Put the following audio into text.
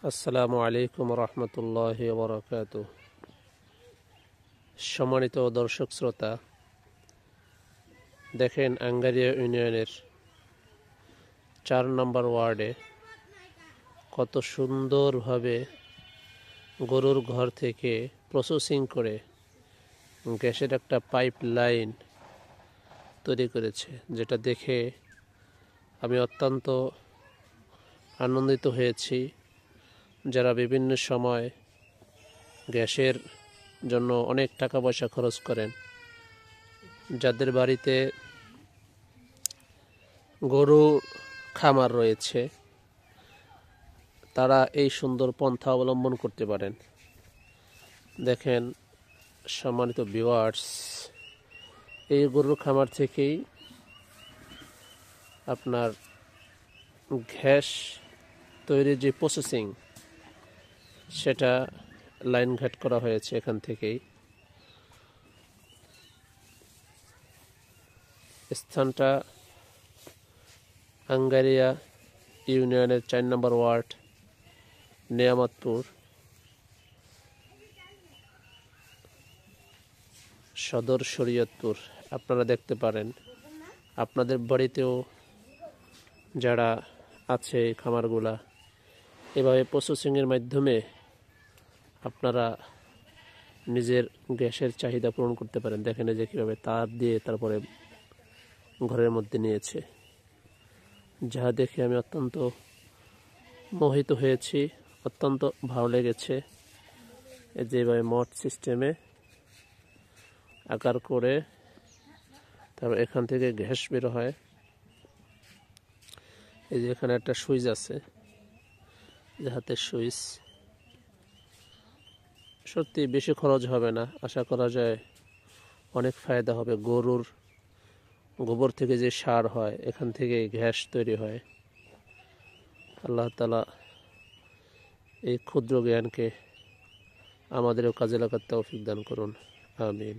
আসসালামু আলাইকুম রহমতুল্লাহি ওয়া বারাকাতুহু। সম্মানিত দর্শক শ্রোতা, দেখেন আঙ্গারিয়া ইউনিয়নের 4 নম্বর ওয়ার্ডে কত সুন্দরভাবে গরুর ঘর থেকে প্রসেসিং করে গ্যাসের একটা পাইপ লাইন তৈরি করেছে, যেটা দেখে আমি অত্যন্ত আনন্দিত হয়েছি। যারা বিভিন্ন সময় গ্যাসের জন্য অনেক টাকা পয়সা খরচ করেন, যাদের বাড়িতে গরু খামার রয়েছে, তারা এই সুন্দর পন্থা অবলম্বন করতে পারেন। দেখেন সম্মানিত ভিউয়ার্স, এই গরুর খামার থেকেই আপনার গ্যাস তৈরির যে প্রসেসিং, সেটা লাইন ঘাট করা হয়েছে এখান থেকেই। স্থানটা আঙ্গারিয়া ইউনিয়নের 4 নম্বর ওয়ার্ড, নিয়ামতপুর, সদর শরীয়তপুর। আপনারা দেখতে পারেন, আপনাদের বাড়িতেও যারা আছে খামারগুলা, এভাবে প্রসেসিংয়ের মাধ্যমে আপনারা নিজের গ্যাসের চাহিদা পূরণ করতে পারেন। দেখেন যে কীভাবে তার দিয়ে তারপরে ঘরের মধ্যে নিয়েছে, যা দেখে আমি অত্যন্ত মোহিত হয়েছি, অত্যন্ত ভালো লেগেছে। যেভাবে মঠ সিস্টেমে আকার করে তারপর এখান থেকে গ্যাস বের হয়। এই যে এখানে একটা সুইচ আছে, যে হাতের সুইচ। সত্যি বেশি খরচ হবে না, আশা করা যায় অনেক ফায়দা হবে। গরুর গোবর থেকে যে সার হয়, এখান থেকে গ্যাস তৈরি হয়। আল্লাহ তাআলা এই ক্ষুদ্র জ্ঞানকে আমাদেরও কাজে লাগাতে তৌফিক দান করুন, আমিন।